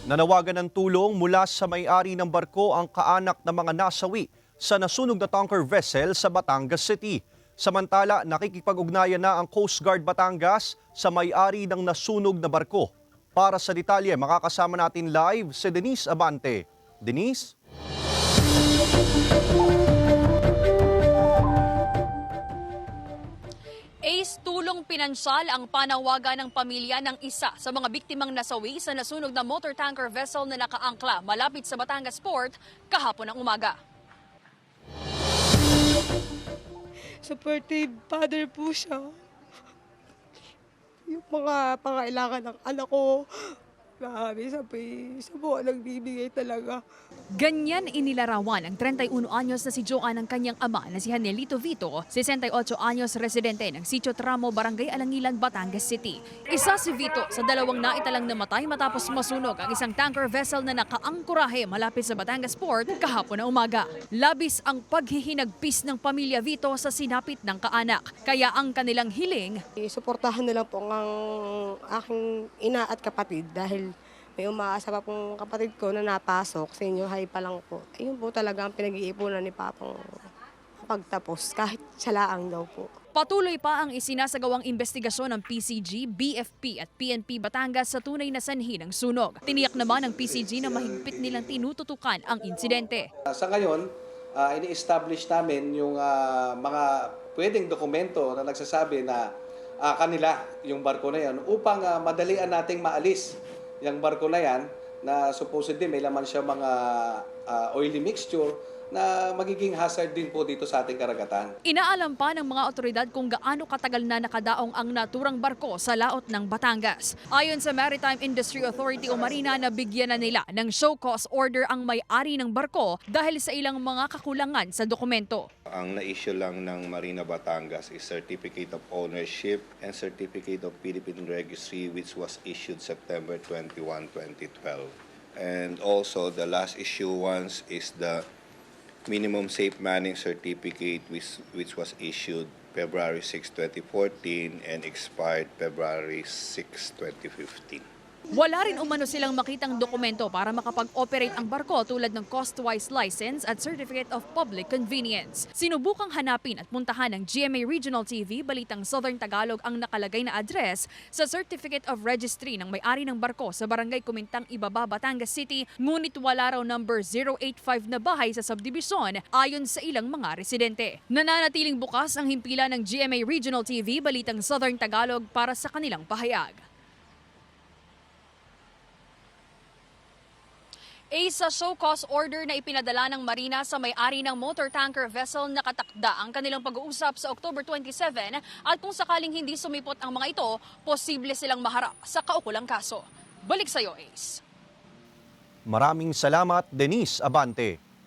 Nanawagan ng tulong mula sa may-ari ng barko ang kaanak ng mga nasawi sa nasunog na tanker vessel sa Batangas City. Samantala, nakikipag-ugnayan na ang Coast Guard Batangas sa may-ari ng nasunog na barko. Para sa detalye, makakasama natin live si Denise Abante. Denise? Ace, tulong pinansyal ang panawagan ng pamilya ng isa sa mga biktimang nasawi sa nasunog na motor tanker vessel na nakaangkla malapit sa Batangas Port kahapon ng umaga. Supportive father po siya. Yung mga pangailangan ng anak ko, grabe, sa po nagbibigay talaga. Ganyan inilarawan ang 31 anyos na si Joanne ng kanyang ama na si Hanelito Vito, 68 anyos residente ng Sitio Tramo, Barangay Alangilan, Batangas City. Isa si Vito sa dalawang naitalang namatay matapos masunog ang isang tanker vessel na nakaangkurahe malapit sa Batangas Port kahapon na umaga. Labis ang paghihinagpis ng pamilya Vito sa sinapit ng kaanak. Kaya ang kanilang hiling, Suportahan na lang po ang aking ina at kapatid dahil may umaasa pa pong kapatid ko na napasok, senior high pa lang po. Ayun po talaga ang pinag-iipunan ni Papang pagtapos, kahit siyalaang daw po. patuloy pa ang isinasagawang investigasyon ng PCG, BFP at PNP Batangas sa tunay na sanhi ng sunog. Tiniyak naman ng PCG na mahigpit nilang tinututukan ang insidente. Sa ngayon, ini-establish namin yung mga pwedeng dokumento na nagsasabi na kanila yung barko na yan upang madalian nating maalis yung barko na yan na supposedly may laman siya mga oily mixture na magiging hazard din po dito sa ating karagatan. Inaalam pa ng mga otoridad kung gaano katagal na nakadaong ang naturang barko sa laot ng Batangas. Ayon sa Maritime Industry Authority o Marina, nabigyan na nila ng show cause order ang may-ari ng barko dahil sa ilang mga kakulangan sa dokumento. Ang na-issue lang ng Marina Batangas is Certificate of Ownership and Certificate of Philippine Registry which was issued September 21, 2012. And also the last issue once is the Minimum Safe Manning Certificate which was issued February 6, 2014 and expired February 6, 2015. Wala rin umano silang makitang dokumento para makapag-operate ang barko tulad ng cost-wise license at Certificate of Public Convenience. Sinubukang hanapin at puntahan ng GMA Regional TV, Balitang Southern Tagalog ang nakalagay na address sa Certificate of Registry ng may-ari ng barko sa Barangay Kumintang Ibaba, Batangas City, ngunit wala raw number 085 na bahay sa subdivision ayon sa ilang mga residente. Nananatiling bukas ang himpilan ng GMA Regional TV, Balitang Southern Tagalog para sa kanilang pahayag. Sa show cause order na ipinadala ng Marina sa may-ari ng motor tanker vessel, nakatakda ang kanilang pag-uusap sa October 27 at kung sakaling hindi sumipot ang mga ito, posible silang maharap sa kaukulang kaso. Balik sa iyo, Ace. Maraming salamat, Denise Abante.